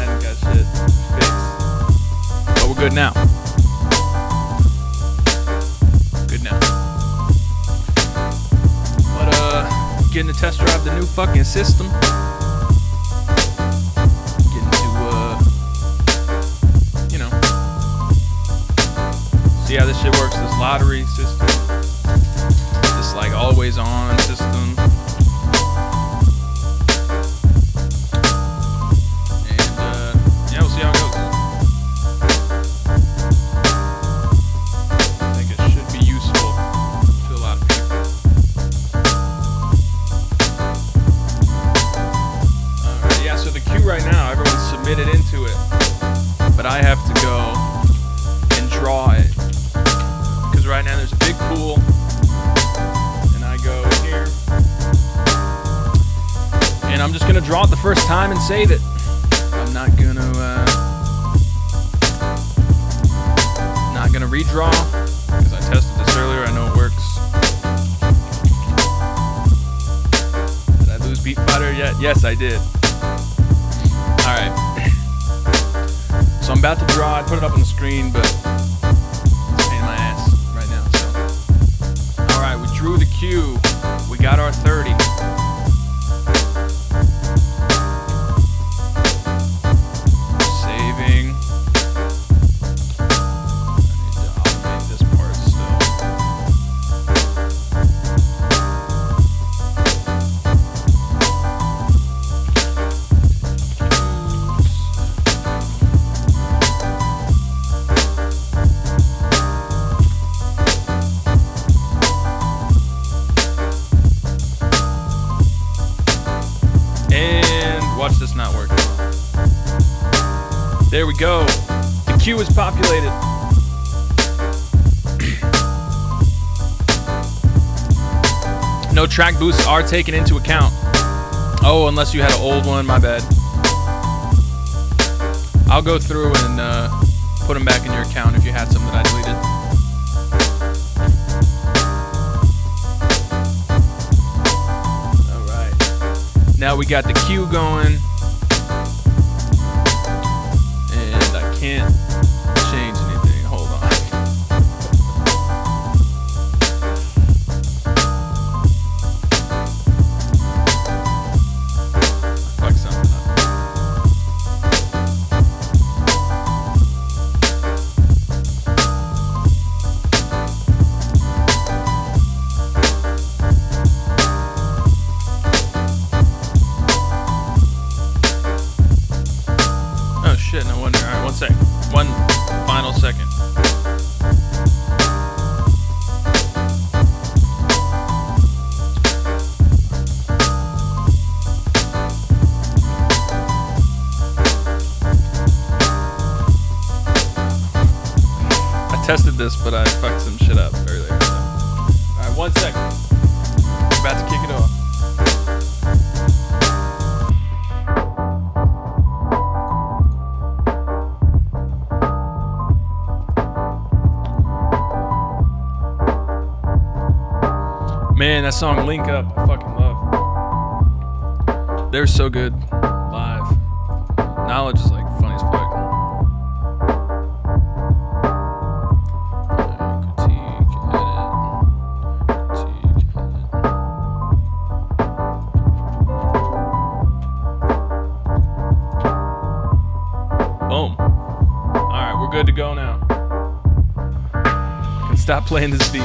hadn't got shit fixed. But we're good now. Good now. But getting to test drive the new fucking system. Getting to see how this shit works. This lottery system. This like always on system. Submitted into it, but I have to go and draw it because right now there's a big pool, and I go here, and I'm just gonna draw it the first time and save it. I'm not gonna redraw because I tested this earlier. I know it works. Did I lose Beat Fighter yet? Yes, I did. Alright, so I'm about to draw. I put it up on the screen, but it's a pain in my ass right now. So, alright, we drew the cue. We got our 30. Saving. I need to automate this part still. Watch this not work. There we go. The queue is populated. No track boosts are taken into account. Oh, unless you had an old one, my bad. I'll go through and put them back in your account if you had some that I deleted. Now we got the queue going, and I can't change anything. Hold on. Fuck something up. No wonder. Alright, 1 second. One final second. I tested this, but I fucked some shit up earlier. So. Alright, 1 second. I'm about to kick it off. Man, that song Link Up, I fucking love. They're so good live. Knowledge is like funny as fuck. Critique, edit. Boom. Alright, we're good to go now. I can stop playing this beat.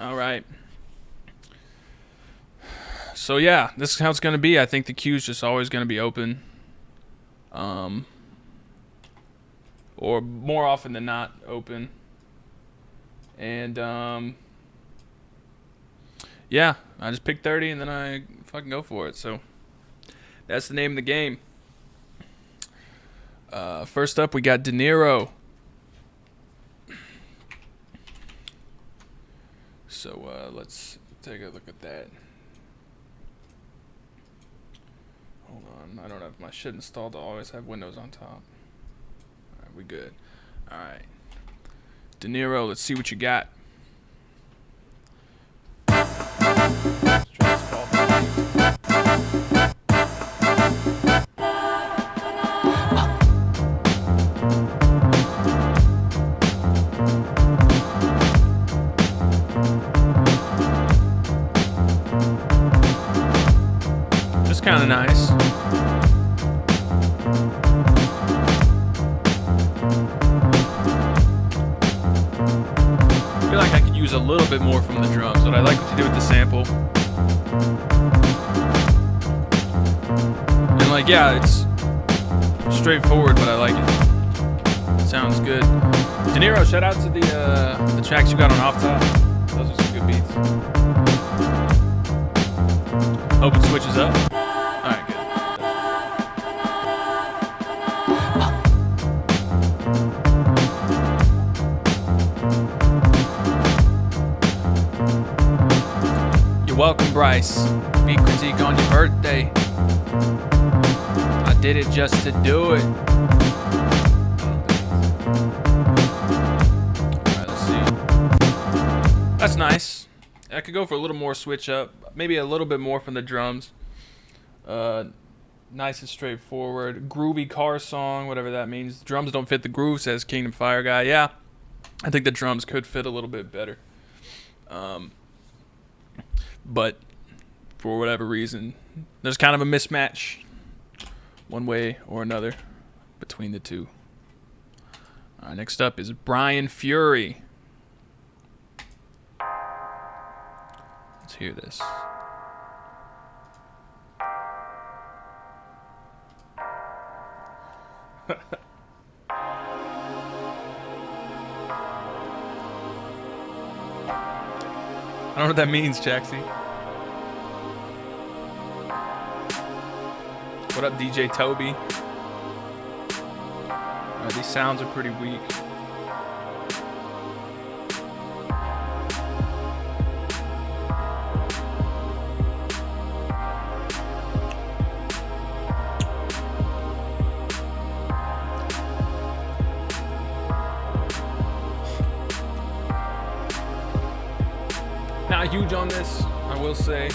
Alright. So yeah, this is how it's going to be. I think the queue's just always going to be open. Or more often than not open. And yeah, I just picked 30 and then I fucking go for it. So that's the name of the game. First up, we got De Niro. So let's take a look at that. Hold on, I don't have my shit installed to always have Windows on top. Alright, we good. Alright. De Niro, let's see what you got. Let's try this call. use a little bit more from the drums, but I like what you do with the sample. And like, yeah, it's straightforward, but I like it. Sounds good. De Niro, shout out to the tracks you got on Off Top. Those are some good beats. Hope it switches up. Alright, good. You're welcome, Bryce. Beat critique on your birthday. I did it just to do it. Alright, let's see. That's nice. I could go for a little more switch up. Maybe a little bit more from the drums. Nice and straightforward. Groovy car song, whatever that means. Drums don't fit the groove, says Kingdom Fire Guy. Yeah, I think the drums could fit a little bit better. But for whatever reason, there's kind of a mismatch one way or another between the two. All right, next up is Brian Fury. Let's hear this. I don't know what that means, Jaxie. What up, DJ Toby? Alright, these sounds are pretty weak. Not huge on this, I will say.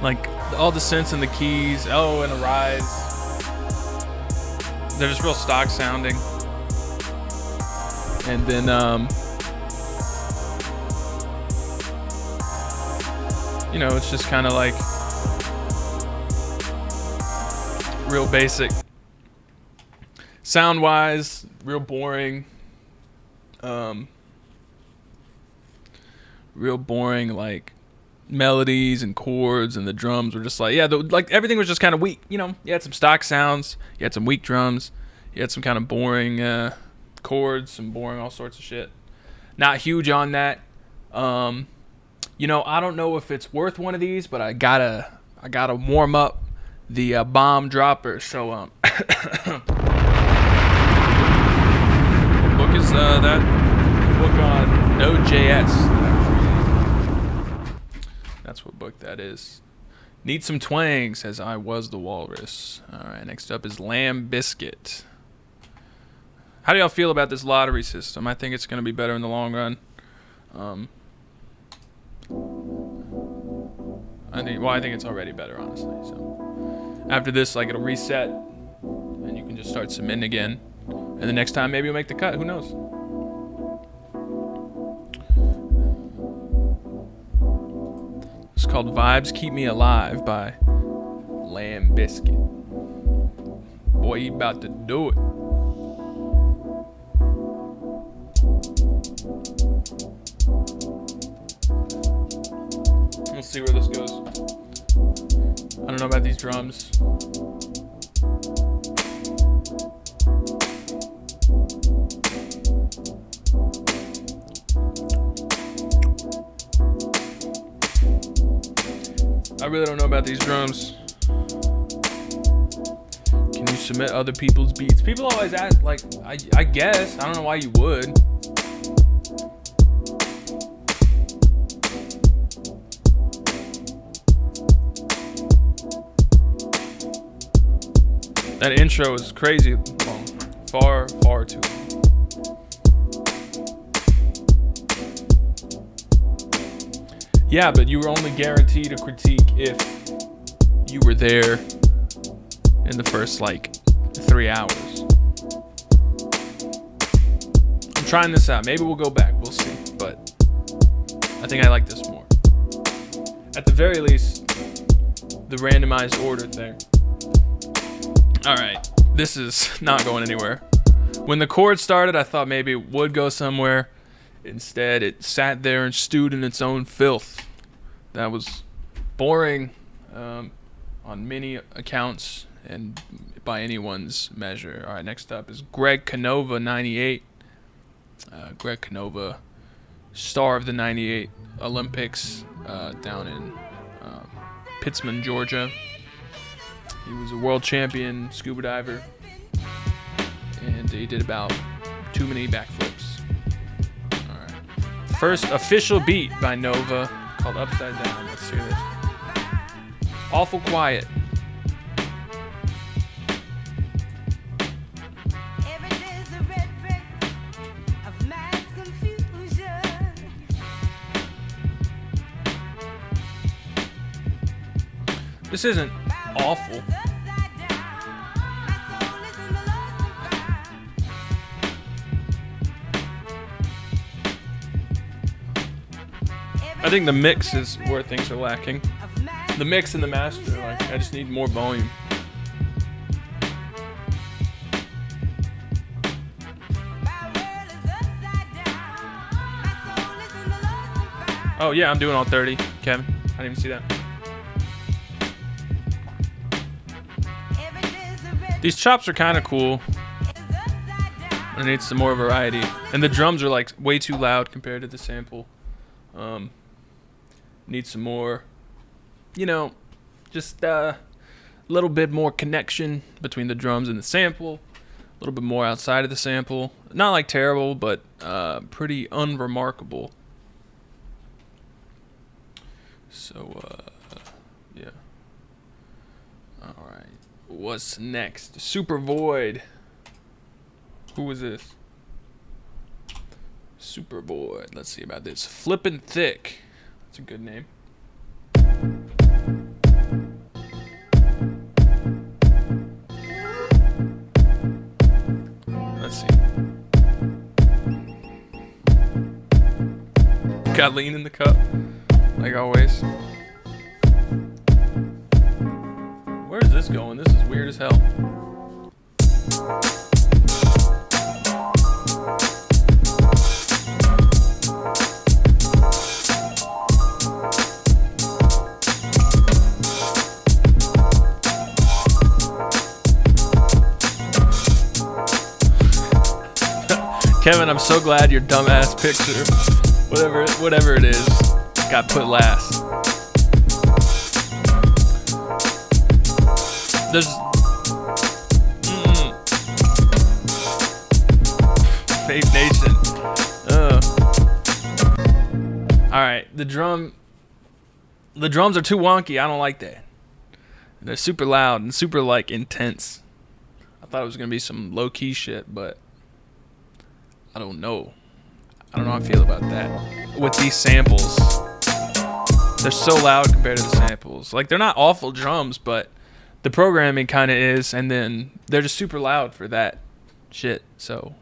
Like all the synths and the keys, and a rise. They're just real stock sounding. And then you know, it's just kind of like real basic. Sound wise, real boring. Real boring, like melodies and chords, and the drums were just like, yeah, like everything was just kind of weak. You know, you had some stock sounds, you had some weak drums, you had some kind of boring chords, some boring all sorts of shit. Not huge on that. You know, I don't know if it's worth one of these, but I gotta warm up the bomb dropper. So book is that book on Node.js. That's what book that is. Need some twang, says I was the walrus. Alright, next up is Lamb Biscuit. How do y'all feel about this lottery system? I think it's going to be better in the long run. I think it's already better, honestly. So after this, like, it'll reset, and you can just start submitting again. And the next time, maybe you'll make the cut. Who knows? It's called Vibes Keep Me Alive by Lamb Biscuit. Boy, he about to do it. We'll see where this goes. I don't know about these drums. I really don't know about these drums. Can you submit other people's beats? People always ask, like, I guess. I don't know why you would. That intro is crazy long. Far, far too long. Yeah, but you were only guaranteed a critique if you were there in the first, like, 3 hours. I'm trying this out. Maybe we'll go back. We'll see. But I think I like this more. At the very least, the randomized order thing. All right. This is not going anywhere. When the chord started, I thought maybe it would go somewhere. Instead, it sat there and stewed in its own filth. That was boring on many accounts and by anyone's measure. All right, next up is Greg Canova, 98. Greg Canova, star of the 98 Olympics down in Pittsmond, Georgia. He was a world champion scuba diver, and he did about too many backflips. All right. First official beat by Nova called Upside Down. Let's hear this. Awful quiet. This isn't awful. I think the mix is where things are lacking. The mix and the master, like, I just need more volume. Oh yeah, I'm doing all 30, Kevin. I didn't even see that. These chops are kind of cool. I need some more variety. And the drums are like way too loud compared to the sample. Need some more, you know, just a little bit more connection between the drums and the sample. A little bit more outside of the sample. Not like terrible, but pretty unremarkable. So, yeah. All right. What's next? Super Void. Who was this? Super Void. Let's see about this. Flippin' Thick. That's a good name. Let's see. Got lean in the cup, like always. Where is this going? This is weird as hell. Kevin, I'm so glad your dumbass picture, whatever it is, got put last. There's Fake Nation. All right, the drums are too wonky. I don't like that. They're super loud and super like intense. I thought it was gonna be some low key shit, but I don't know how I feel about that. With these samples, they're so loud compared to the samples. Like, they're not awful drums, but the programming kind of is, and then they're just super loud for that shit. So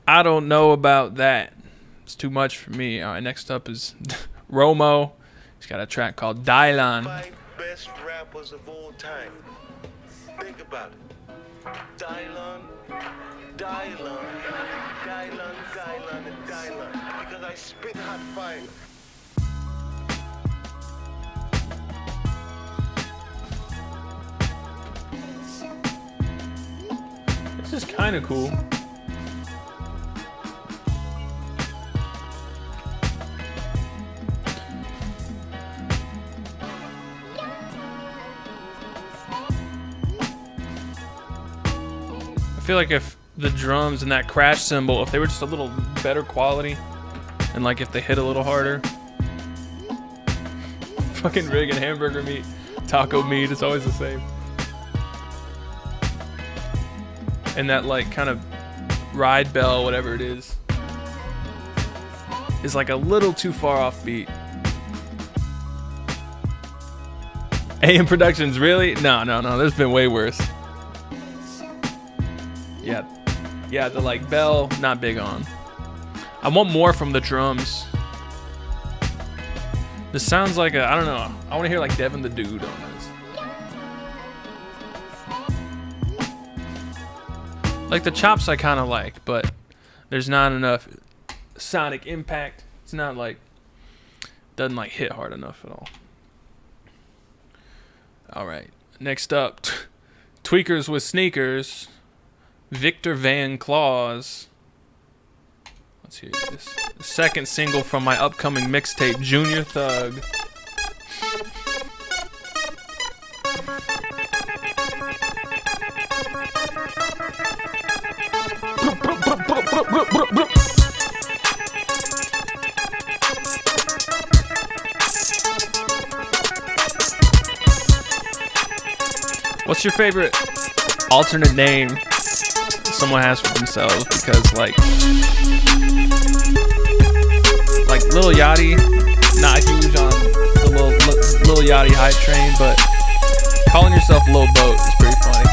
I don't know about that. It's too much for me. All right, next up is Romo. He's got a track called Dylan. 5 best rappers of all time. Think about it. Dylan, and Dylan. Because I spit hot fire. This is kind of cool. I feel like if the drums and that crash cymbal, if they were just a little better quality, and like if they hit a little harder. Fucking rig and hamburger meat, taco meat, it's always the same. And that like kind of ride bell, whatever it is like a little too far off beat. AM Productions, really? No, there's been way worse. Yeah, the like bell, not big on. I want more from the drums. This sounds like I don't know. I want to hear like Devin the Dude on this. Like the chops I kind of like, but there's not enough sonic impact. It's not like, doesn't like hit hard enough at all. All right, next up, Tweakers with Sneakers, Victor Van Claus. Let's hear this. The second single from my upcoming mixtape, Junior Thug. What's your favorite alternate name someone has for themselves? Because like Lil Yachty, not huge on the Lil Yachty hype train, but calling yourself Lil Boat is pretty funny.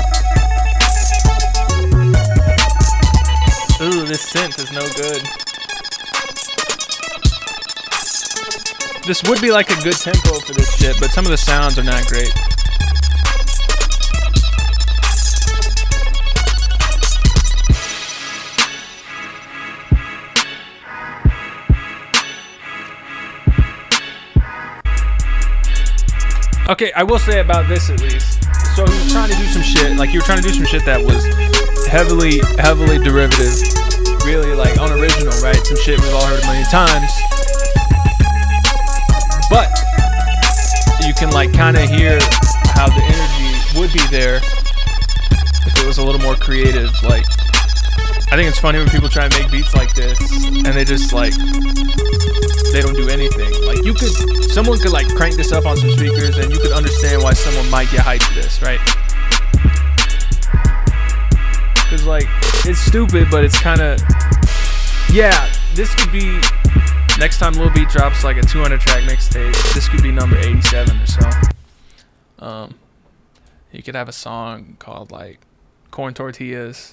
Ooh, this synth is no good. This would be like a good tempo for this shit, but some of the sounds are not great. Okay, I will say about this at least. So he was trying to do some shit, like you were trying to do some shit that was heavily derivative, really like unoriginal, right? Some shit we've all heard a million times. But you can like kind of hear how the energy would be there if it was a little more creative. Like, I think it's funny when people try to make beats like this and they just like, they don't do anything. Like someone could like crank this up on some speakers and you could understand why someone might get hyped to this, right? Cause like, it's stupid, but it's kind of, yeah, this could be, next time Lil Beat drops like a 200 track mixtape, this could be number 87 or so. You could have a song called like Corn Tortillas,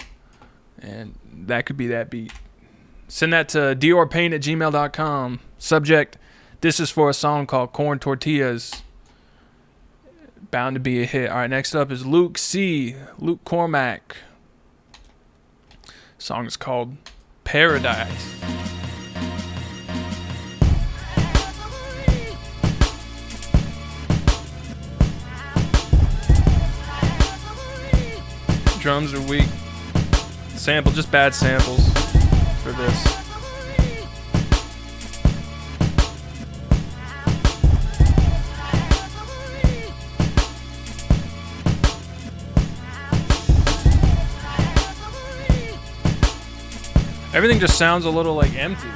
and that could be that beat. Send that to diorpaint@gmail.com. Subject, this is for a song called Corn Tortillas. Bound to be a hit. All right, next up is Luke Cormack. Song is called Paradise. Drums are weak. Sample, just bad samples for this. Everything just sounds a little like empty.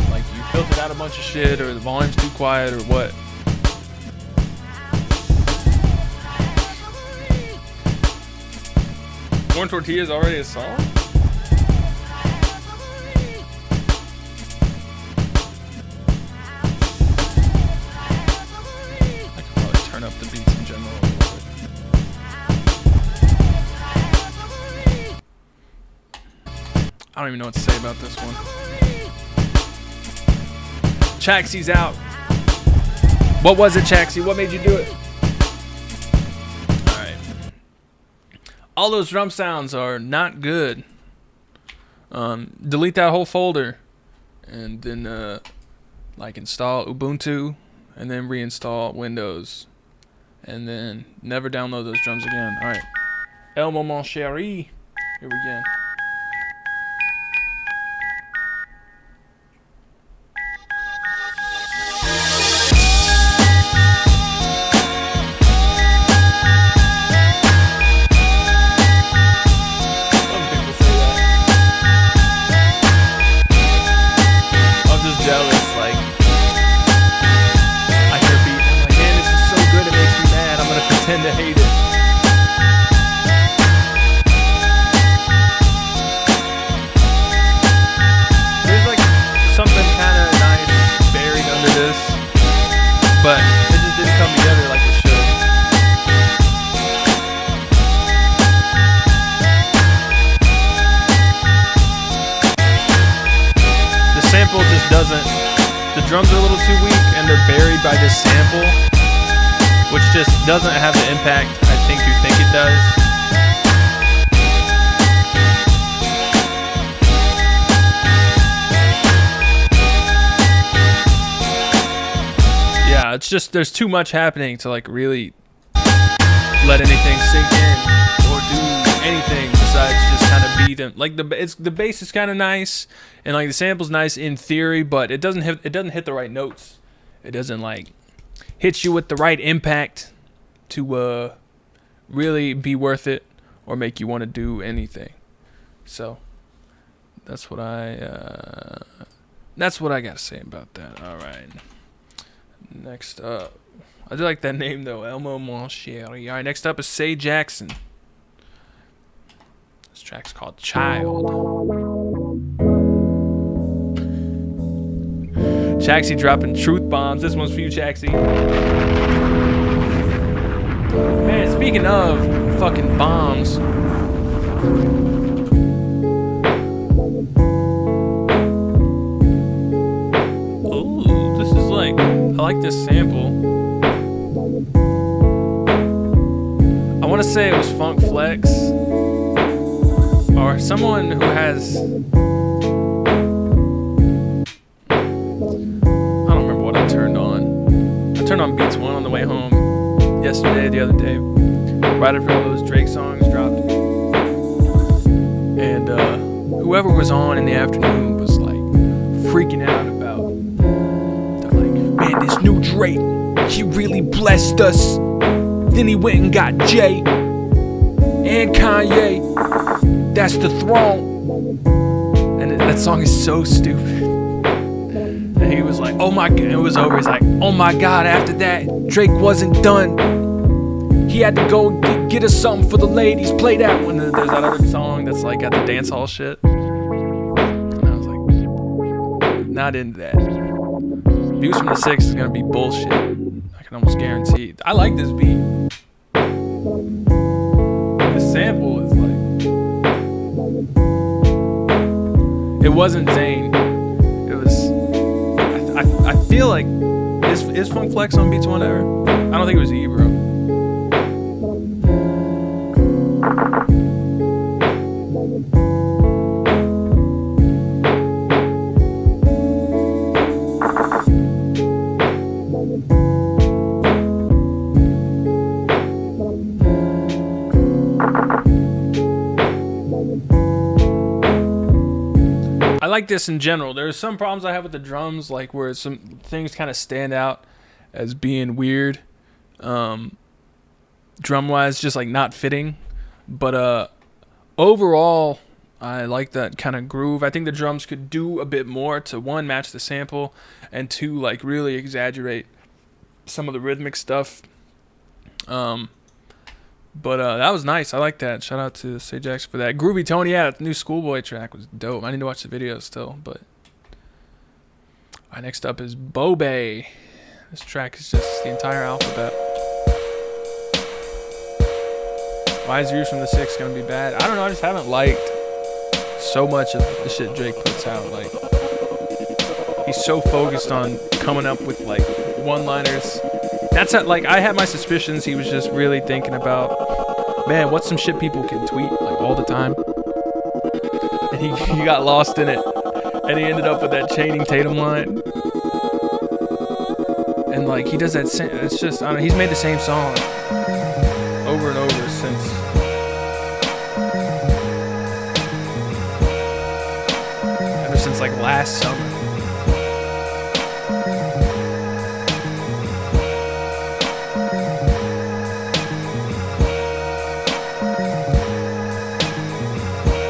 Like you filtered out a bunch of shit, or the volume's too quiet, or what. Corn Tortillas already a song? I could probably turn up the beats in general a little bit. I don't even know what to say about this one. Chaxie's out. What was it, Chaxie? What made you do it? All those drum sounds are not good. Delete that whole folder and then like install Ubuntu and then reinstall Windows and then never download those drums again. All right, El Moment Chéri, here we go. Tend to hate it. There's like something kind of nice buried under this, but it just didn't come together like it should. The sample just doesn't, the drums are a little too weak and they're buried by this sample, which just doesn't have the impact I think you think it does. It's just there's too much happening to like really let anything sink in or do anything besides just kind of be them. Like the bass is kind of nice and like the sample's nice in theory, but it doesn't hit the right notes. It doesn't like hit you with the right impact to really be worth it or make you want to do anything. So that's what I gotta say about that. All right. Next up, I do like that name though, Elmo Moncheri. All right, next up is Say Jackson. This track's called Child. Chaxi dropping truth bombs. This one's for you, Chaxi. Man, speaking of fucking bombs. Ooh, this is like, I like this sample. I want to say it was Funk Flex or someone who has, I don't remember what I turned on. I turned on Beats 1 on the way home the other day, right after all those Drake songs dropped. And whoever was on in the afternoon was like freaking out about, they're like, man, this new Drake, he really blessed us. Then he went and got Jay and Kanye. That's the throne. And that song is so stupid. And he was like, oh my God, it was over. He's like, oh my God, after that, Drake wasn't done. He had to go get us something for the ladies. Play that one. There's that other song that's like got the dance hall shit. And I was like, not into that. Views from the 6 is gonna be bullshit. I can almost guarantee it. I like this beat. The sample is like, it wasn't Zayn. It was, I feel like, is Funk Flex on Beats 1 ever? I don't think it was Ebro. I like this in general. There's some problems I have with the drums, like where some things kind of stand out as being weird, drum-wise, just like not fitting. But overall, I like that kind of groove. I think the drums could do a bit more to, one, match the sample, and two, like really exaggerate some of the rhythmic stuff. But that was nice. I like that. Shout out to Say Jackson for that. Groovy Tony, yeah, that new Schoolboy track was dope. I need to watch the video still, but. All right, next up is Bobe. This track is just the entire alphabet. Why is Views from the 6 gonna be bad? I don't know. I just haven't liked so much of the shit Drake puts out. Like, he's so focused on coming up with like one-liners. That's not, like, I had my suspicions he was just really thinking about, man, what's some shit people can tweet like all the time? And he got lost in it, and he ended up with that Channing Tatum line. And like he does that, it's just, I don't know, he's made the same song over and over since. Ever since like last summer.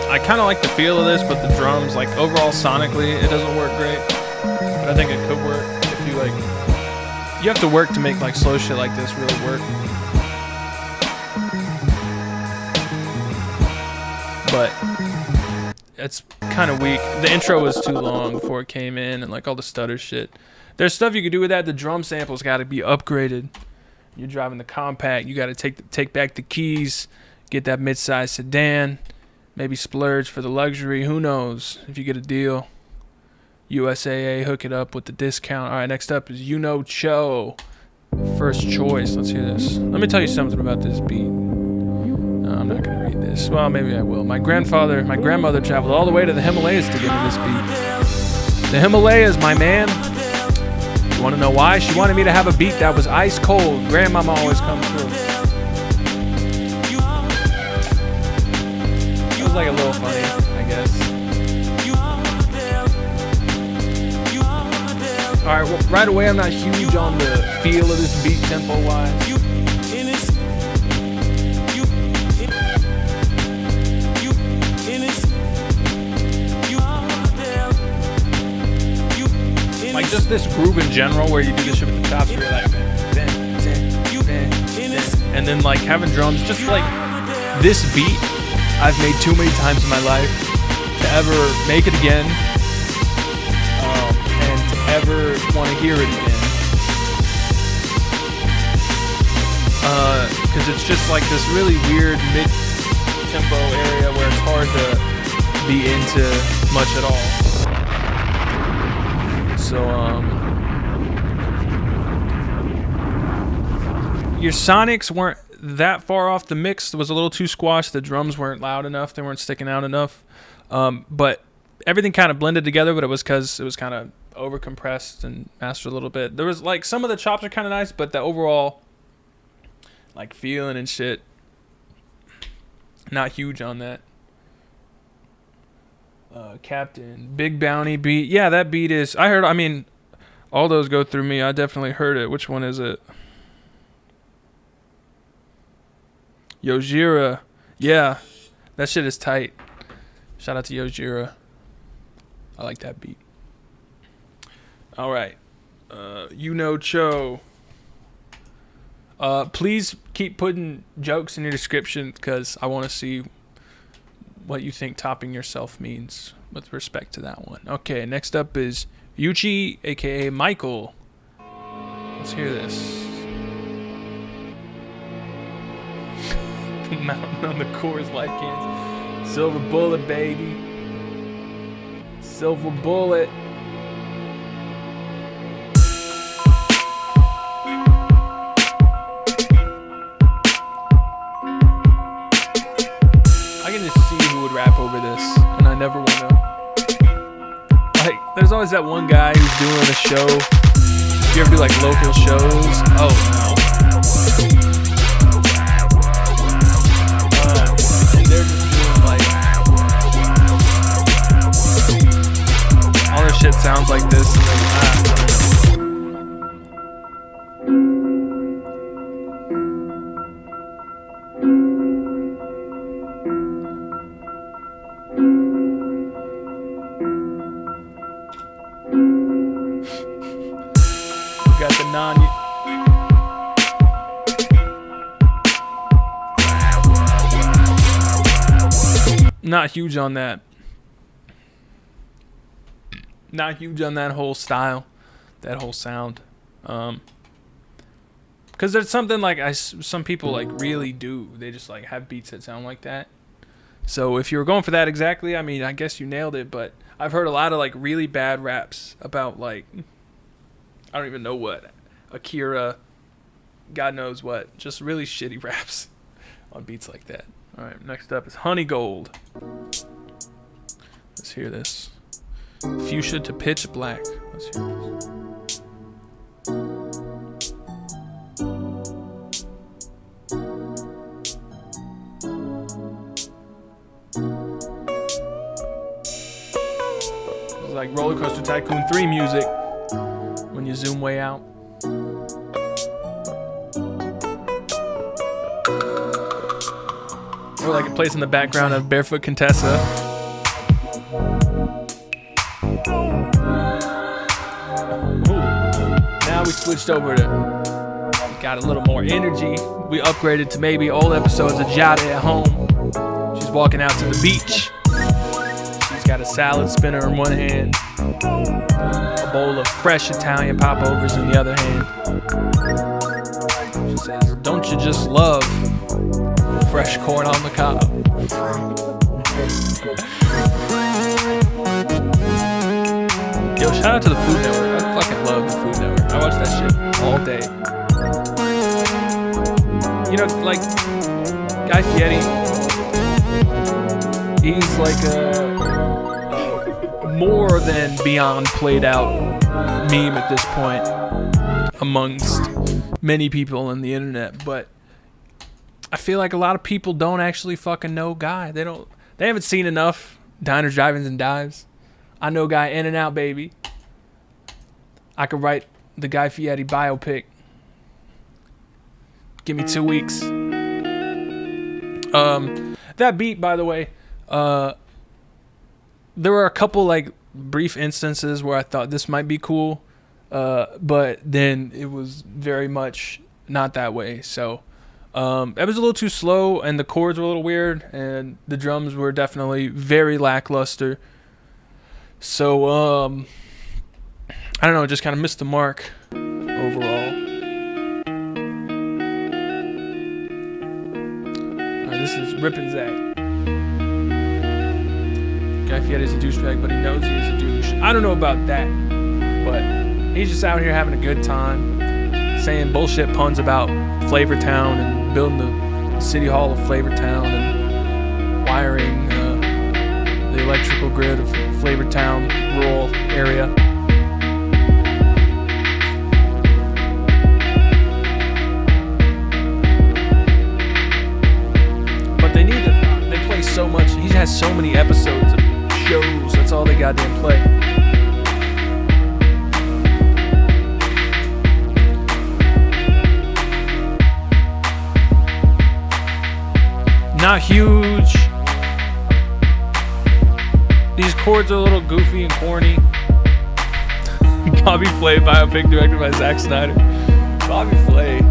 I kind of like the feel of this, but the drums, like overall sonically, it doesn't work great. But I think it could work if you like. You have to work to make like slow shit like this really work. But it's kind of weak. The intro was too long before it came in, and like all the stutter shit. There's stuff you could do with that. The drum samples got to be upgraded. You're driving the compact. You got to take back the keys, get that mid-size sedan. Maybe splurge for the luxury. Who knows? If you get a deal. USAA, hook it up with the discount. All right, next up is You Know Cho. First choice. Let's hear this. Let me tell you something about this beat. No, I'm not going to read this. Well, maybe I will. My grandmother traveled all the way to the Himalayas to get me this beat. The Himalayas, my man. You want to know why? She wanted me to have a beat that was ice cold. Grandmama always comes through. It was like a little funny, I guess. Alright, well, right away I'm not huge on the feel of this beat tempo-wise. Like just this groove in general where you do this shit with the chops where you're like and then like having drums, just like this beat I've made too many times in my life to ever make it again and to ever want to hear it again, because it's just like this really weird mid-tempo area where it's hard to be into much at all. So, your sonics weren't that far off. The mix was a little too squashed. The drums weren't loud enough. They weren't sticking out enough. But everything kind of blended together, but it was because it was kind of over compressed and mastered a little bit. There was like some of the chops are kind of nice, but the overall like feeling and shit, not huge on that. Captain, Big Bounty beat. Yeah, that beat is... I mean, all those go through me. I definitely heard it. Which one is it? Yojira. Yeah, that shit is tight. Shout out to Yojira. I like that beat. All right. Cho. Please keep putting jokes in your description because I want to see what you think topping yourself means with respect to that one. Okay, next up is Yuchi, aka Michael. Let's hear this. The mountain on the Coors Light cans. Silver Bullet, baby. Silver Bullet. Rap over this, and I never want to. Like, there's always that one guy who's doing a show. You ever do like local shows? Oh no. And they're just doing like all their shit sounds like this. And not huge on that. Not huge on that whole style, that whole sound. Because there's something like some people like really do. They just like have beats that sound like that. So if you were going for that exactly, I mean, I guess you nailed it. But I've heard a lot of like really bad raps about like, I don't even know what, Akira, God knows what, just really shitty raps on beats like that. All right, next up is Honey Gold. Let's hear this. Fuchsia to Pitch Black. Let's hear this. It's like Roller Coaster Tycoon 3 music when you zoom way out. Or like it plays in the background of Barefoot Contessa. Ooh. Now we switched over to, got a little more energy. We upgraded to maybe old episodes of Jada at home. She's walking out to the beach. She's got a salad spinner in one hand, a bowl of fresh Italian popovers in the other hand. She says, "Don't you just love fresh corn on the cob?" Yo, shout out to the Food Network. I fucking love the Food Network. I watch that shit all day. You know, like Guy Fieri, he's like a more than beyond played out meme at this point. amongst many people on the internet, but I feel like a lot of people don't actually fucking know Guy. They haven't seen enough Diners, Drive-Ins, and Dives. I know Guy in and out, baby. I could write the Guy Fieri biopic. Give me 2 weeks. That beat, by the way, there were a couple like brief instances where I thought this might be cool, but then it was very much not that way. So it was a little too slow, and the chords were a little weird, and the drums were definitely very lackluster. So I don't know, just kind of missed the mark overall. This is Rippin' Zach. Guy Fieri's a douchebag, but he knows he is a douche. I don't know about that, but he's just out here having a good time, saying bullshit puns about Flavortown and building the City Hall of Flavortown and wiring the electrical grid of Flavortown rural area. They play so much. He has so many episodes of shows. That's all they goddamn play. Not huge. These chords are a little goofy and corny. Bobby Flay biopic directed by Zack Snyder. Bobby Flay.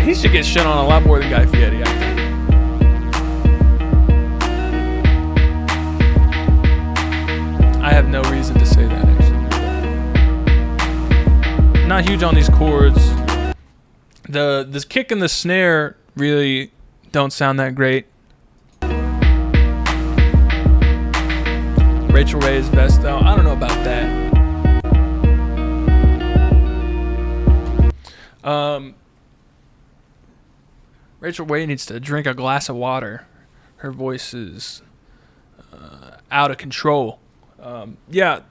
He should get shit on a lot more than Guy Fieri, I think. I have no reason to say that, actually. Not huge on these chords. This kick and the snare really don't sound that great. Rachel Ray is best though. I don't know about that. Rachel Ray needs to drink a glass of water. Her voice is out of control. Not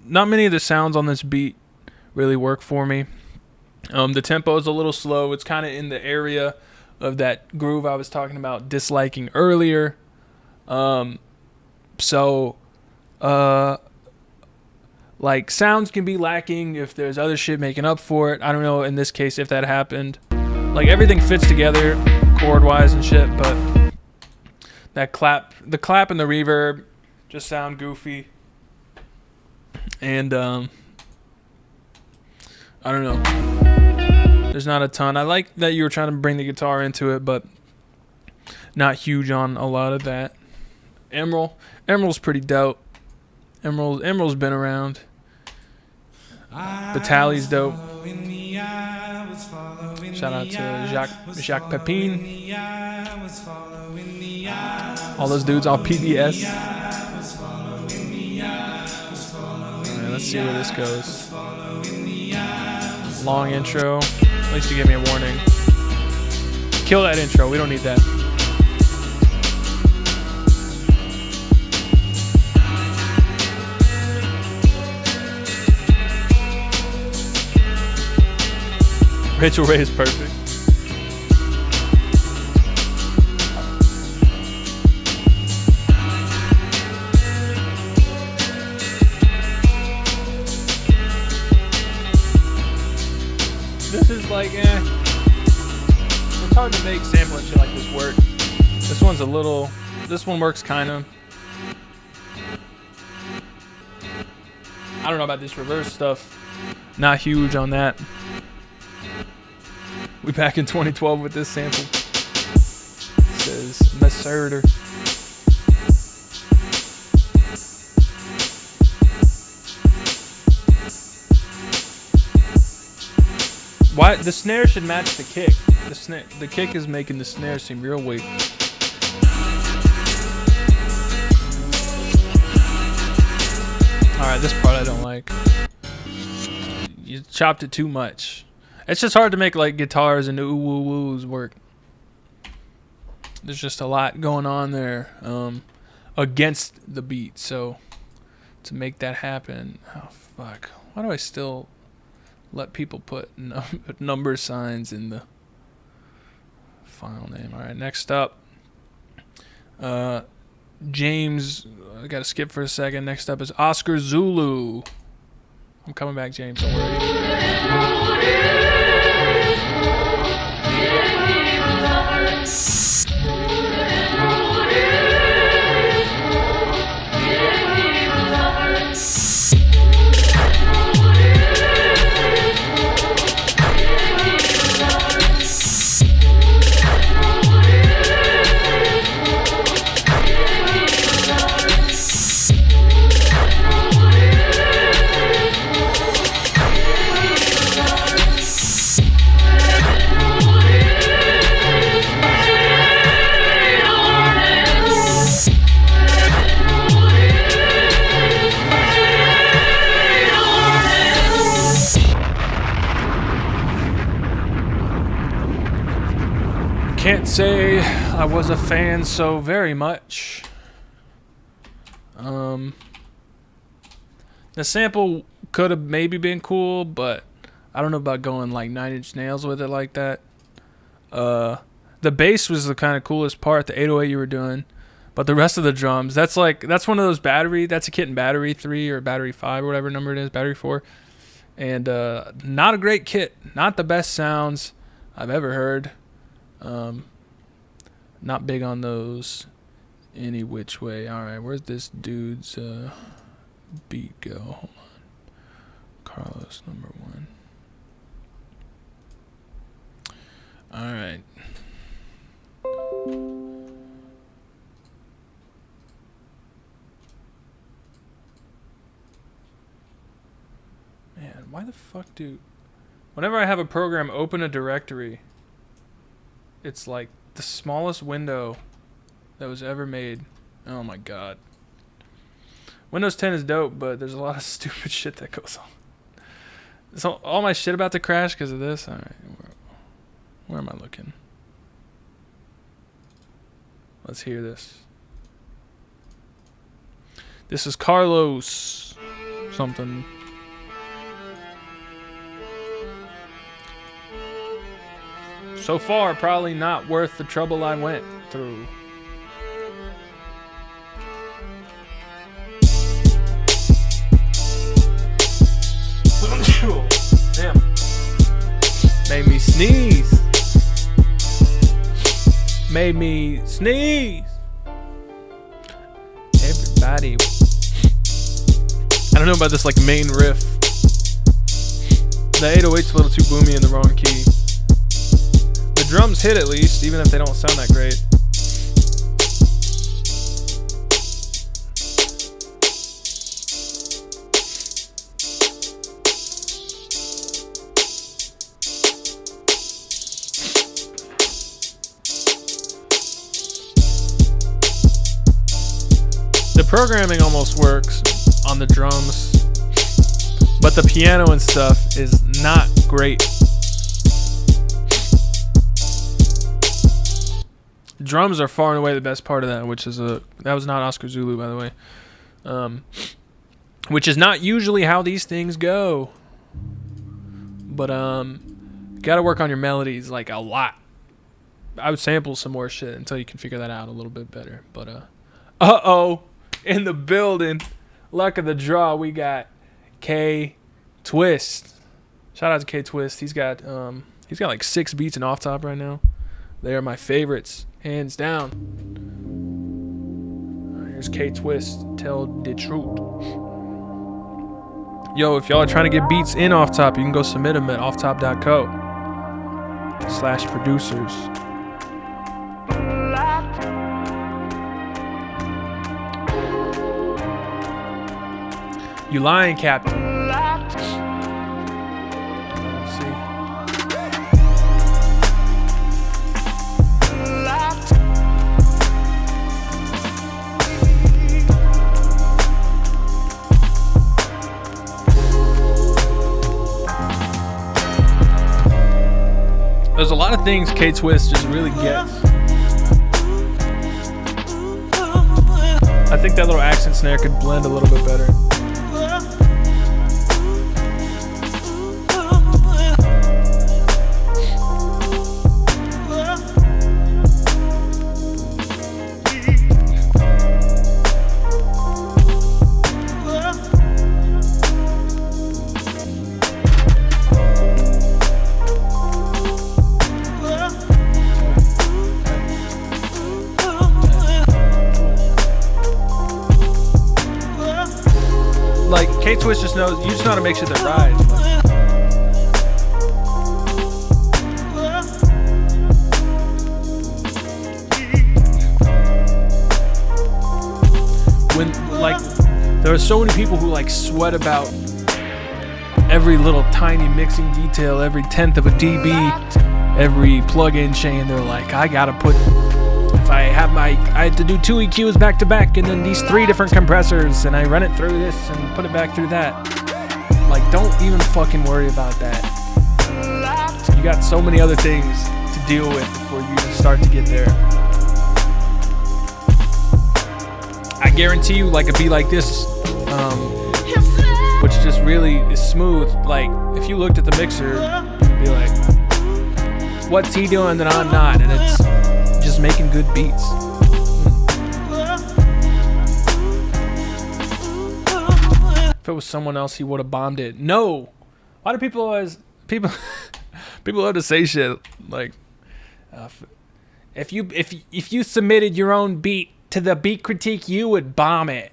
many of the sounds on this beat really work for me. The tempo is a little slow. It's kind of in the area of that groove I was talking about disliking earlier. Like sounds can be lacking if there's other shit making up for it. I don't know in this case if that happened. Like everything fits together chord wise and shit, but the clap and the reverb just sound goofy. And I don't know. There's not a ton. I like that you were trying to bring the guitar into it, but not huge on a lot of that. Emerald's pretty dope. Emerald's been around. Batali's dope. Shout out to Jacques Pepin. All those dudes on PBS. Alright, let's see where this goes. Long intro. At least you gave me a warning. Kill that intro. We don't need that. Rachel Ray is perfect. This is like, it's hard to make sampling shit like this work. This one works kind of. I don't know about this reverse stuff. Not huge on that. We back in 2012 with this sample. It says Messerder. Why the snare should match the kick? The kick is making the snare seem real weak. Alright, this part I don't like. You chopped it too much. It's just hard to make like guitars and ooh woo woos work. There's just a lot going on there against the beat. So to make that happen, oh fuck, why do I still let people put number signs in the file name. All right, next up, James. I got to skip for a second. Next up is Oscar Zulu. I'm coming back, James. Don't worry. Can't say I was a fan so very much. The sample could have maybe been cool, but I don't know about going like 9 Inch Nails with it like that. The bass was the kind of coolest part, the 808 you were doing, but the rest of the drums, that's one of those that's a kit in battery 3 or battery 5 or whatever number it is, battery 4, and not a great kit, not the best sounds I've ever heard. Not big on those any which way. All right, where's this dude's beat go? Hold on. Carlos, number 1. All right. Man, why the fuck whenever I have a program open a directory, it's like the smallest window that was ever made. Oh my god. Windows 10 is dope, but there's a lot of stupid shit that goes on. So all my shit about to crash because of this. All right, where am I looking? Let's hear this. This is Carlos something. So far, probably not worth the trouble I went through. Damn. Made me sneeze. Made me sneeze. Everybody. I don't know about this like main riff. The 808's a little too boomy in the wrong key. The drums hit at least, even if they don't sound that great. The programming almost works on the drums, but the piano and stuff is not great. Drums are far and away the best part of that, which is that was not Oscar Zulu, by the way. Which is not usually how these things go. But gotta work on your melodies like a lot. I would sample some more shit until you can figure that out a little bit better. But uh-oh, in the building, luck of the draw, we got K Twist. Shout out to K Twist. He's got like 6 beats in Off Top right now. They are my favorites, hands down. Here's K Twist, Tell the Truth. Yo, if y'all are trying to get beats in Off Top, you can go submit them at offtop.co/producers. You lying, Captain. Let's see. There's a lot of things K-Twist just really gets. I think that little accent snare could blend a little bit better. K-Twist just knows, you just know how to make shit that rides. When, like, there are so many people who, like, sweat about every little tiny mixing detail, every tenth of a dB, every plug-in chain. They're like, I gotta put, if I had to do 2 EQs back to back and then these 3 different compressors and I run it through this and put it back through that. Like, don't even fucking worry about that. You got so many other things to deal with before you even start to get there. I guarantee you, like, a beat like this, which just really is smooth. Like, if you looked at the mixer, you'd be like, what's he doing that I'm not? And it's just making good beats. If it was someone else, he would have bombed it. No. Why do people always people love to say shit like, if you submitted your own beat to the beat critique, you would bomb it.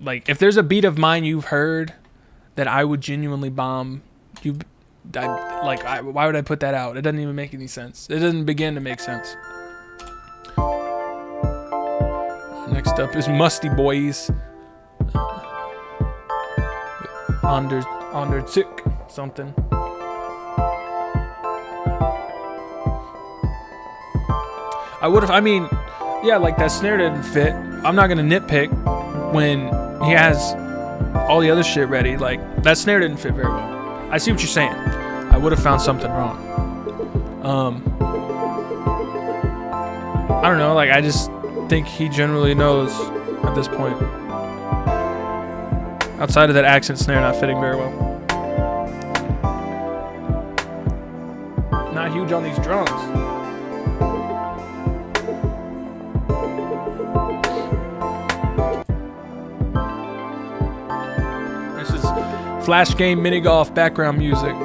Like, if there's a beat of mine you've heard that I would genuinely bomb, why would I put that out? It doesn't even make any sense. It doesn't begin to make sense. Next up is Musty Boys. Under tick something. Like, that snare didn't fit. I'm not gonna nitpick when he has all the other shit ready. Like, that snare didn't fit very well. I see what you're saying. I would have found something wrong. I don't know, like, I just think he generally knows at this point. Outside of that accent snare not fitting very well. Not huge on these drums. This is Flash Game Mini Golf background music.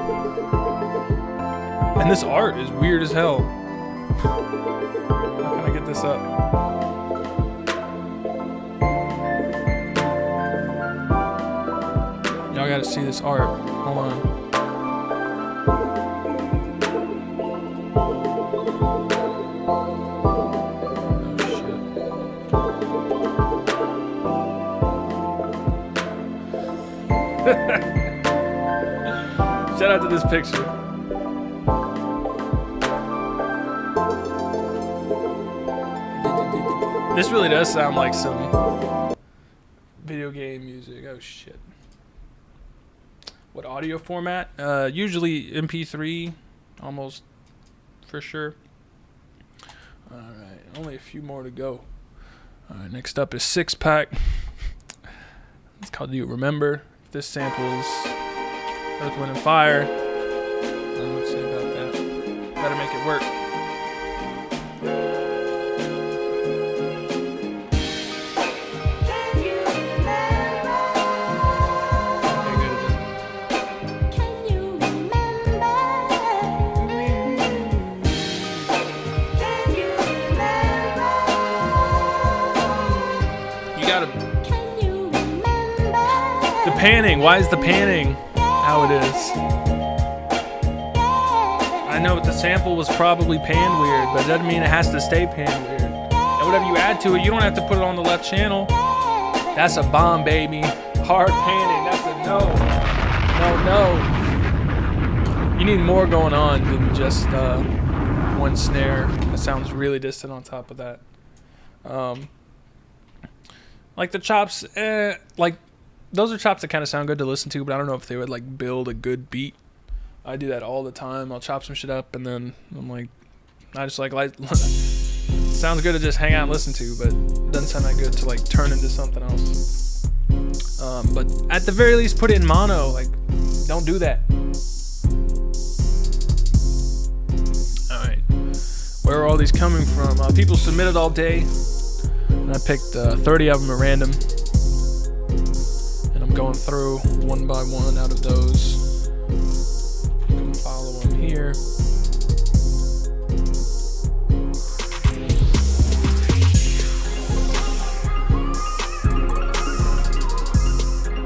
And this art is weird as hell. How can I get this up? Y'all gotta see this art. Hold on. Shout out to this picture. This really does sound like some video game music. Oh shit. What audio format? Usually MP3, almost for sure. Alright, only a few more to go. Alright, next up is Six Pack. It's called Do You Remember? This samples Earth, Wind, and Fire. I don't know what to say about that. Better make it work. Panning. Why is the panning how it is? I know the sample was probably panned weird, but it doesn't mean it has to stay panned weird. And whatever you add to it, you don't have to put it on the left channel. That's a bomb, baby. Hard panning. That's a no. No. You need more going on than just one snare. That sounds really distant on top of that. Like the chops, like, those are chops that kind of sound good to listen to, but I don't know if they would, like, build a good beat. I do that all the time. I'll chop some shit up, and then I'm like, I just like sounds good to just hang out and listen to, but it doesn't sound that good to, like, turn into something else. But at the very least, put it in mono. Like, don't do that. All right, where are all these coming from? People submitted all day, and I picked 30 of them at random. Going through one by one out of those. You can follow them here.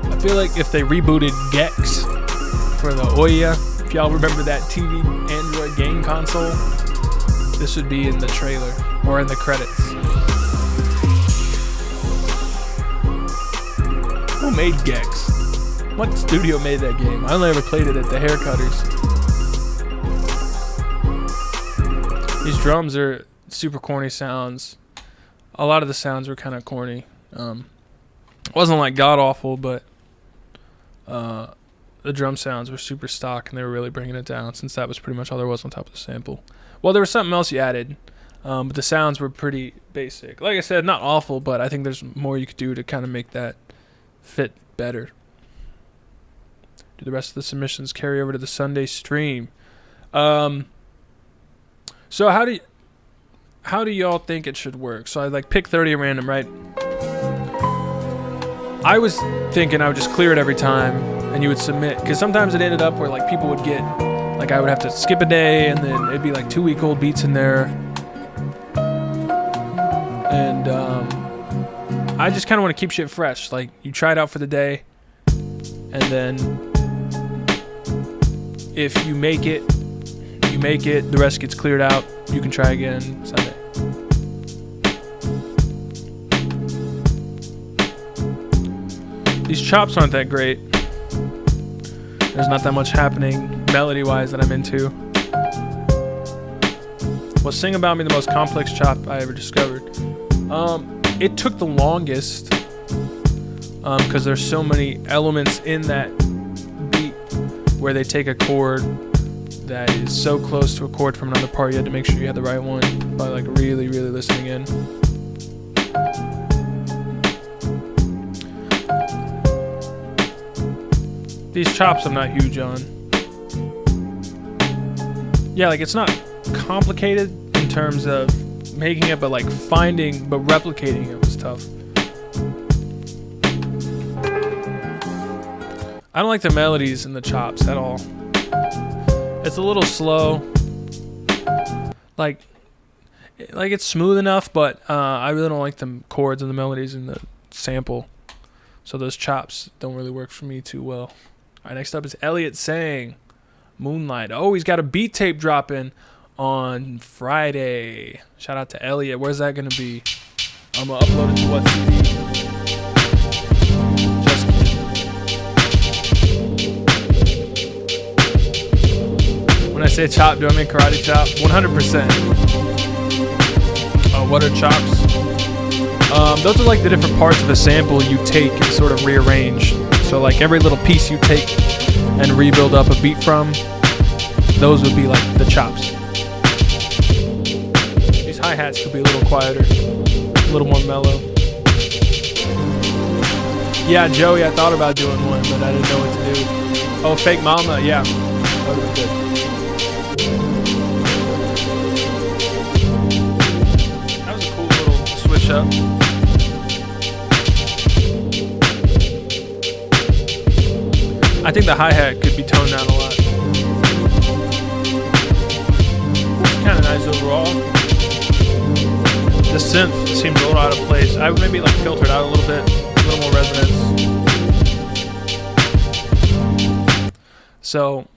I feel like if they rebooted Gex for the Ouya, if y'all remember that TV Android game console, this would be in the trailer or in the credits. Who made Gex? What studio made that game? I only ever played it at the Haircutters. These drums are super corny sounds. A lot of the sounds were kind of corny. It wasn't like god awful, but the drum sounds were super stock, and they were really bringing it down, since that was pretty much all there was on top of the sample. Well, there was something else you added, but the sounds were pretty basic. Like I said, not awful, but I think there's more you could do to kind of make that fit better. Do the rest of the submissions carry over to the Sunday stream? So how do y'all think it should work? So I like pick 30 at random, right? I was thinking I would just clear it every time and you would submit, because sometimes it ended up where like people would get, like I would have to skip a day and then it'd be like 2-week-old beats in there. And I just kind of want to keep shit fresh. Like you try it out for the day, and then if you make it, you make it, the rest gets cleared out, you can try again Sunday. These chops aren't that great. There's not that much happening melody-wise that I'm into. Was Sing About Me the most complex chop I ever discovered? It took the longest because there's so many elements in that beat where they take a chord that is so close to a chord from another part, you had to make sure you had the right one by like really, really listening in. These chops I'm not huge on. Yeah, like it's not complicated in terms of making it, but like finding, but replicating it was tough. I don't like the melodies in the chops at all. It's a little slow. Like it's smooth enough, but I really don't like the chords and the melodies in the sample. So those chops don't really work for me too well. All right, next up is Elliot saying Moonlight. Oh, he's got a beat tape dropping on Friday. Shout out to Elliot. Where's that going to be? I'm going to upload it to what CD? Just kidding. When I say chop, do I mean karate chop? 100%. What are chops? Those are like the different parts of a sample you take and sort of rearrange. So like every little piece you take and rebuild up a beat from, those would be like the chops. These hi-hats could be a little quieter, a little more mellow. Yeah, Joey, I thought about doing one, but I didn't know what to do. Oh, Fake Mama, yeah. That would be good. That was a cool little switch up. I think the hi-hat could be toned down a lot. Kind of nice overall. The synth seems a little out of place. I would maybe like filter it out a little bit, a little more resonance. So,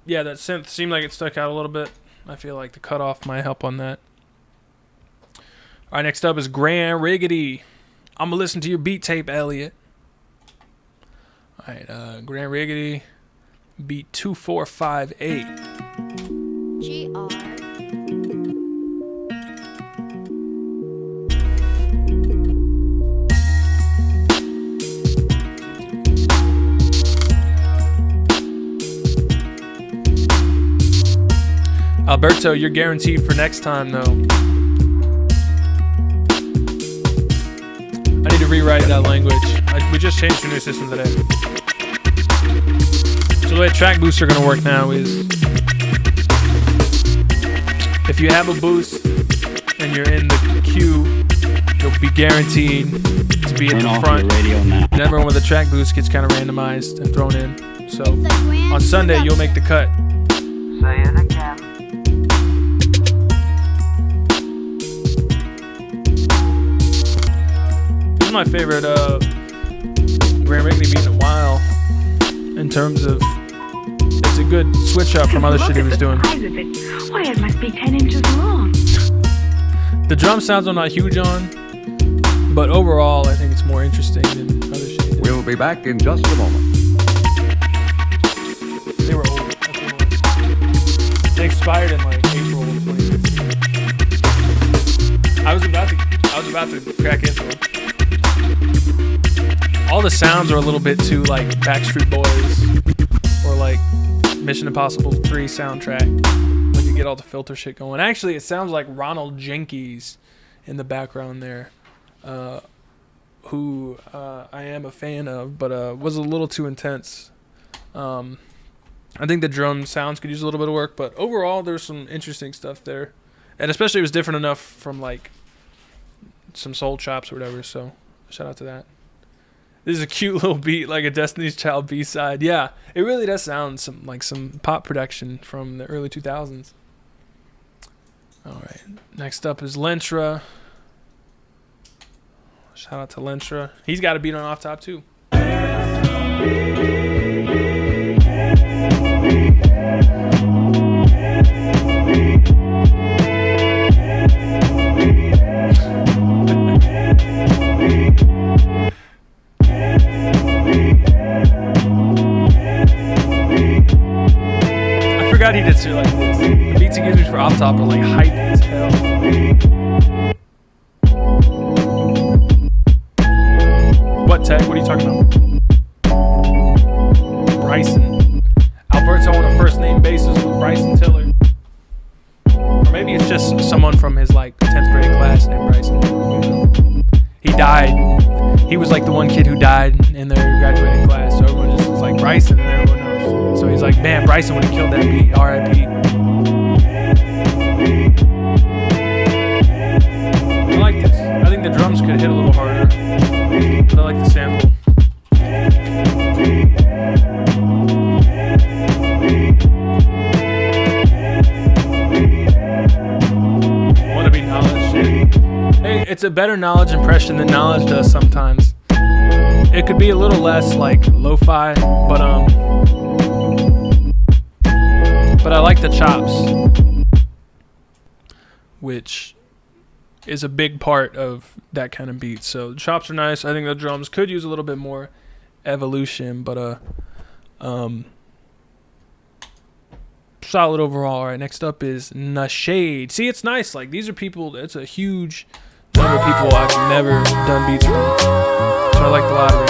yeah, that synth seemed like it stuck out a little bit. I feel like the cutoff might help on that. All right, next up is Grand Riggedy. I'm gonna listen to your beat tape, Elliot. All right, Grand Riggedy, beat 2458. GR. Alberto, you're guaranteed for next time, though. I need to rewrite that language. We just changed to a new system today. So the way track boosts are going to work now is if you have a boost and you're in the queue, you'll be guaranteed to be at the front. And everyone with a track boost gets kind of randomized and thrown in. So on Sunday, you'll make the cut. Say it again. This is my favorite Grand Rickety beat in a while. In terms of, it's a good switch up from other shit he was doing. Why, it must be 10 inches long. The drum sounds I'm not huge on, but overall I think it's more interesting than other shit he did. We'll be back in just a moment. They were old. That's what it was. They expired in like April of 2015. I was about to crack into it. All the sounds are a little bit too like Backstreet Boys or like Mission Impossible 3 soundtrack when you get all the filter shit going. Actually, it sounds like Ronald Jenkins in the background there, who I am a fan of, but was a little too intense. I think the drum sounds could use a little bit of work, but overall there's some interesting stuff there, and especially it was different enough from like some Soul Chops or whatever. So shout out to that. This is a cute little beat, like a Destiny's Child B-side. Yeah, it really does sound like some pop production from the early 2000s. All right, next up is Lentra. Shout out to Lentra. He's got a beat on Off Top too. I forgot he did shit like this. The beats he gives me for Off Top are like hype as hell. What, Tech? What are you talking about? Bryson. Alberto on a first name basis with Bryson Tiller. Or maybe it's just someone from his like 10th grade class named Bryson. He died. He was like the one kid who died in their graduating class. So everyone just was like Bryson and everyone knows. So he's like, man, Bryson would have killed that beat. R.I.P. I like this. I think the drums could hit a little harder. But I like the sample. Wanna be knowledge shit. Hey, it's a better knowledge impression than knowledge does sometimes. It could be a little less like lo-fi, but I like the chops, which is a big part of that kind of beat. So the chops are nice. I think the drums could use a little bit more evolution, but solid overall. All right, next up is Nashade. See, it's nice. Like these are people. It's a huge number of people I've never done beats from. So I like the lottery.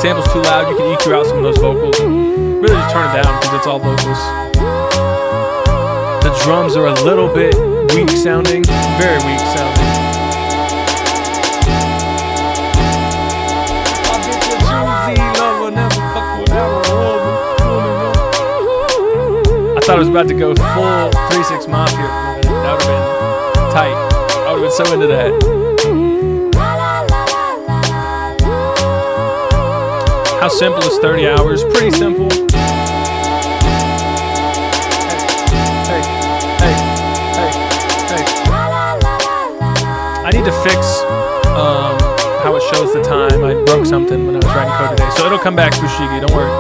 Sample's too loud. You can EQ out some of those vocals. Really just turn it down because it's all vocals. The drums are a little bit weak sounding, very weak sounding. I thought I was about to go full 3-6 Mafia. That would have been tight. I would have been so into that. How simple is 30 hours? Pretty simple. Hey. I need to fix how it shows the time. I broke something when I was writing code today. So it'll come back, Fushigi, don't worry.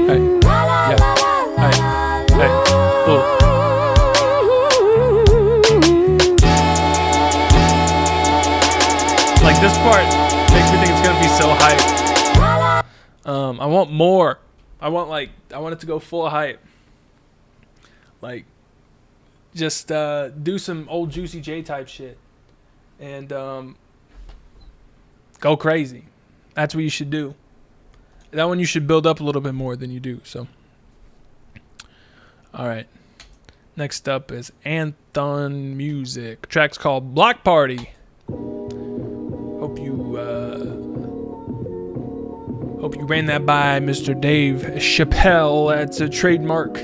Hey. Ooh. Like this part makes me think it's gonna be so hype. I want more. I want it to go full hype. Like just do some old Juicy J type shit and go crazy. That's what you should do. That one you should build up a little bit more than you do. So all right, next up is Anthon Music. Track's called Block Party. Hope you ran that by Mr. Dave Chappelle. That's a trademark.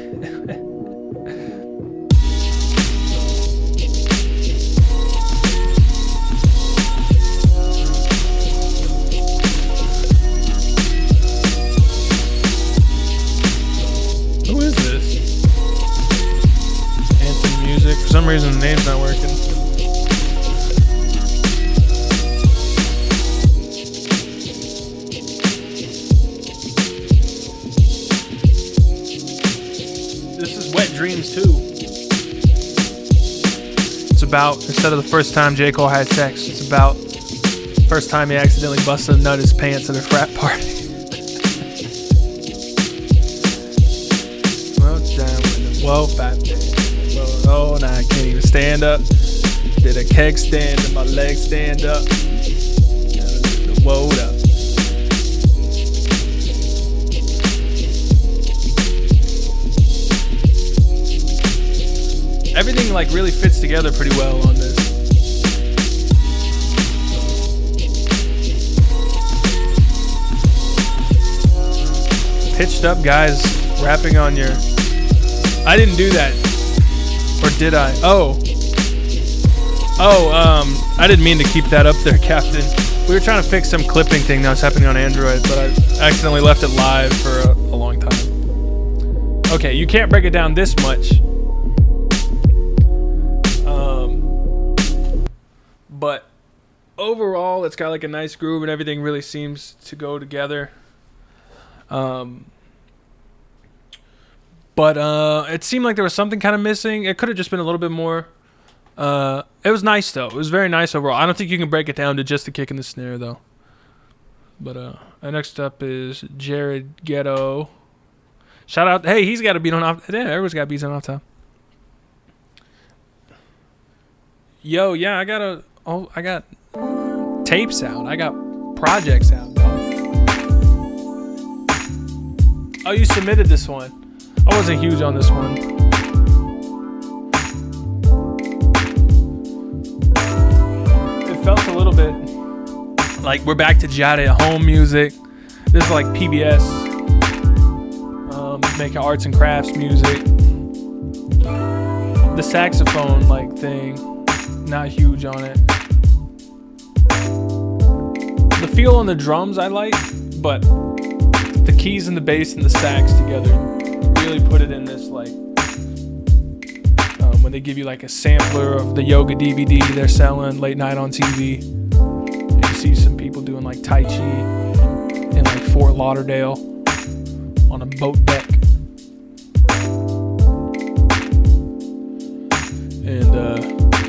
Who is this? Anthon Music. For some reason the name's not working. This is Wet Dreams 2. It's about, instead of the first time J. Cole had sex, it's about first time he accidentally busted a nut in his pants at a frat party. Whoa, fat bitch. Oh, now I can't even stand up. Did a keg stand and my legs stand up. Whoa up. Everything like really fits together pretty well on this. Pitched up guys rapping on your... I didn't do that. Or did I? I didn't mean to keep that up there, Captain. We were trying to fix some clipping thing that was happening on Android, but I accidentally left it live for a long time. Okay, you can't break it down this much. But overall, it's got like a nice groove and everything really seems to go together. But it seemed like there was something kind of missing. It could have just been a little bit more. It was nice, though. It was very nice overall. I don't think you can break it down to just the kick and the snare, though. But next up is Jared Ghetto. Shout out. Hey, he's got a beat on off. Yeah, everyone's got beats on off top. Yo, yeah, I got tapes out. I got projects out, dog. Oh, you submitted this one. I wasn't huge on this one. It felt a little bit like we're back to Jada at home music. This is like PBS, making arts and crafts music. The saxophone like thing, not huge on it. The feel on the drums I like, but the keys and the bass and the sax together really put it in this like when they give you like a sampler of the yoga DVD they're selling late night on TV, and you see some people doing like Tai Chi in like Fort Lauderdale on a boat deck, and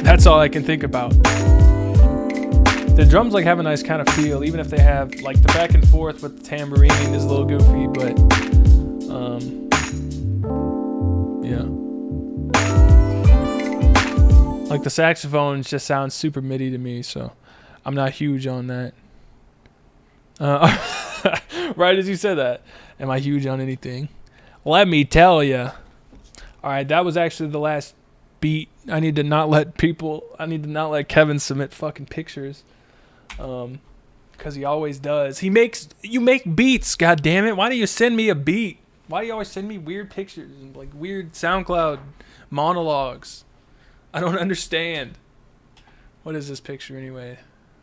that's all I can think about. The drums like have a nice kind of feel, even if they have like the back and forth with the tambourine is a little goofy, but yeah. Like the saxophones just sound super MIDI to me, so I'm not huge on that. Right as you said that, am I huge on anything? Let me tell you. All right, that was actually the last beat. I need to not let Kevin submit fucking pictures. Because he always does. You make beats, god damn it. Why do you send me a beat? Why do you always send me weird pictures and like weird SoundCloud monologues? I don't understand. What is this picture anyway?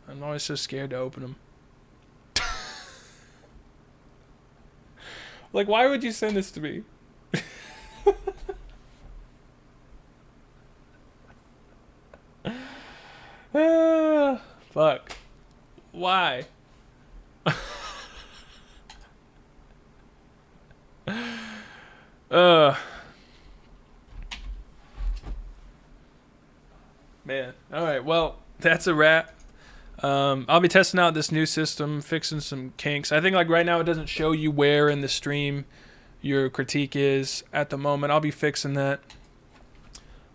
I'm always so scared to open them. Like, why would you send this to me? Fuck. Why? Man. All right. Well, that's a wrap. I'll be testing out this new system, fixing some kinks. I think like right now it doesn't show you where in the stream your critique is at the moment. I'll be fixing that.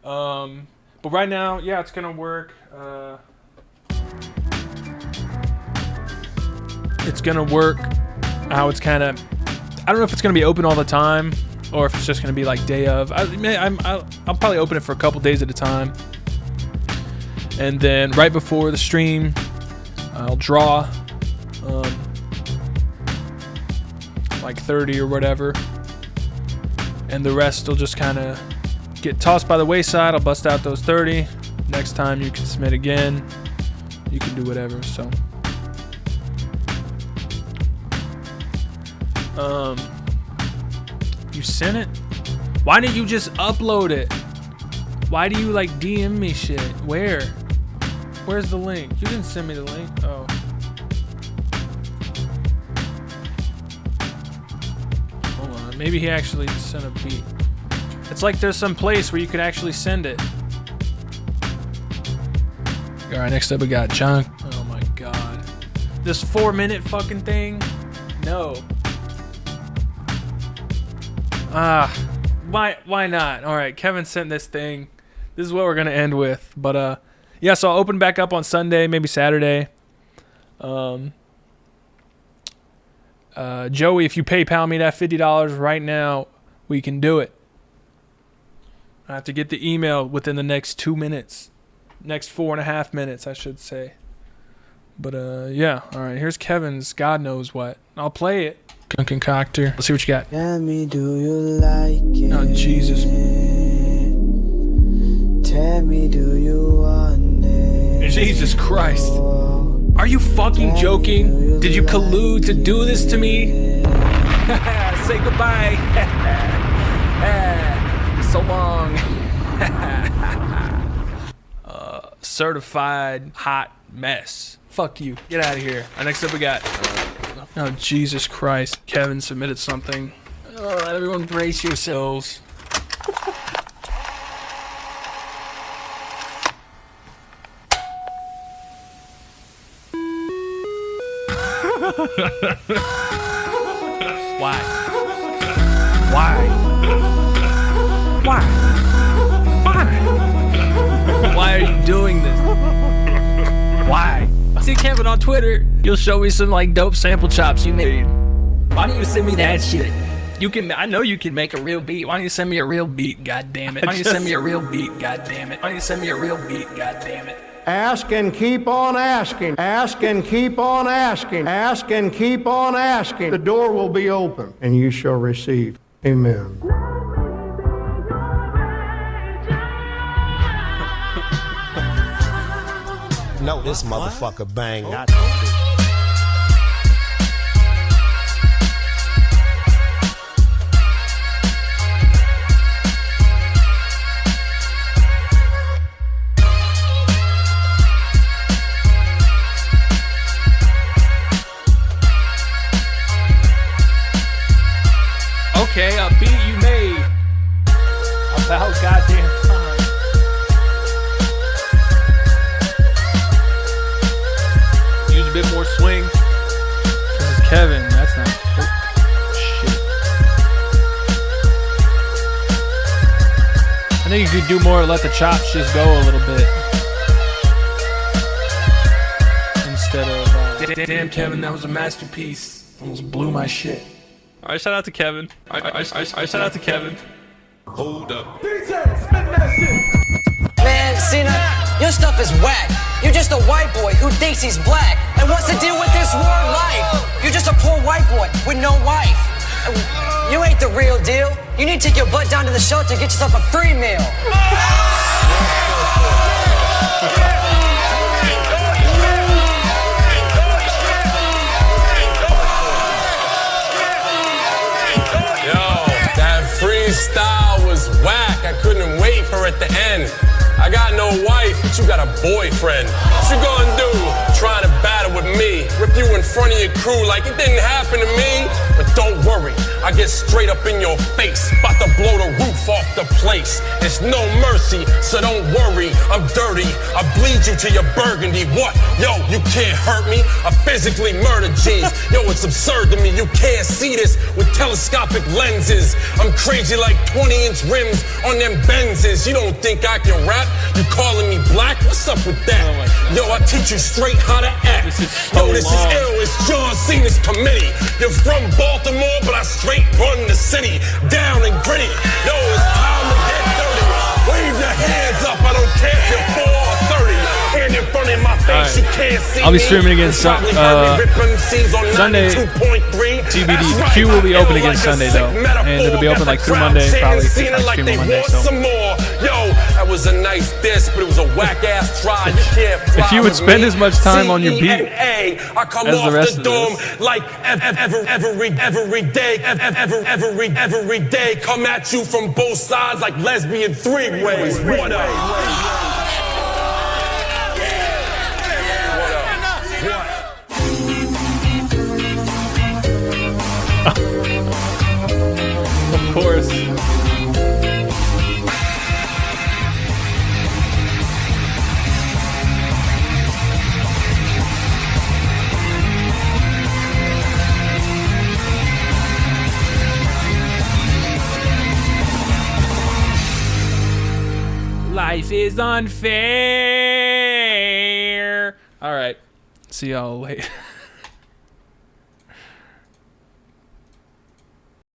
But right now, yeah, it's gonna work. It's gonna work how it's kind of. I don't know if it's gonna be open all the time or if it's just gonna be like day of. I'll probably open it for a couple days at a time, and then right before the stream, I'll draw like 30 or whatever, and the rest will just kind of get tossed by the wayside. I'll bust out those 30. Next time you can submit again. You can do whatever. So. You sent it? Why didn't you just upload it? Why do you like DM me shit? Where? Where's the link? You didn't send me the link. Oh. Hold on. Maybe he actually sent a beat. It's like there's some place where you could actually send it. All right, next up we got John. Oh my God. This 4-minute fucking thing? No. Why not? All right, Kevin sent this thing. This is what we're gonna end with. But yeah, so I'll open back up on Sunday, maybe Saturday. Joey, if you PayPal me that $50 right now, we can do it. I have to get the email within the next 2 minutes. Next 4.5 minutes, I should say. But yeah, all right. Here's Kevin's God Knows What. I'll play it. Concoctor. Let's see what you got. Tell me, do you like it? Oh Jesus. Tell me, do you want it? Jesus Christ. Are you fucking joking? Did you collude to do this to me? Say goodbye. So long. Certified hot mess. Fuck you. Get out of here. Next up we got... Oh, Jesus Christ. Kevin submitted something. All right, everyone brace yourselves. Why? Why? Why? Why? Why are you doing this? Why? See Kevin on Twitter. You'll show me some like dope sample chops you made. Why don't you send me that shit? You can. I know you can make a real beat. Why don't you send me a real beat? God damn it. Why don't you send me a real beat? God damn it. Why don't you send me a real beat? God damn it. Ask and keep on asking. Ask and keep on asking. Ask and keep on asking. The door will be open and you shall receive. Amen. No, this motherfucker bang. Okay, a beat you made. About goddamn time. Use a bit more swing. This is Kevin. That's not. Oh, shit. I think you could do more. Let the chops just go a little bit. Instead of. Damn, Kevin, that was a masterpiece. Almost blew my shit. All right, shout out to Kevin. All right, shout out to Kevin. Hold up. Man, Cena, your stuff is whack. You're just a white boy who thinks he's black and wants to deal with this war life. You're just a poor white boy with no wife. You ain't the real deal. You need to take your butt down to the shelter and get yourself a free meal. Freestyle was whack. I couldn't wait for it to end. I got no wife, but you got a boyfriend. What you gonna do? Trying to battle with me. Rip you in front of your crew like it didn't happen to me. But don't worry, I get straight up in your face. About to blow the roof off the place. It's no mercy, so don't worry. I'm dirty. I bleed you to your burgundy. What? Yo, you can't hurt me. I physically murder G's. Yo, it's absurd to me. You can't see this with telescopic lenses. I'm crazy like 20-inch rims on them Benzes. You don't think I can rap? You calling me black? What's up with that? Yo, I teach you straight how to act. Yo, this is ill. It's John Cena's committee. You're from Baltimore, but I straight run the city. Down and gritty. Yo, it's time to get dirty. Wave your hands up. I don't care if you're 4 or 30. Hand in front of my face you can't see. I'll be streaming again Sunday. TBD. Q will be open again Sunday though, and it'll be open like through Monday, probably. If I stream on Monday, so. Yo, that was a nice diss, but it was a whack ass try. You can't if you would spend as much time on your beat as the rest of this. Like every day, come at you from both sides like lesbian three ways. What up? Of course. Life is unfair. All right. See y'all later.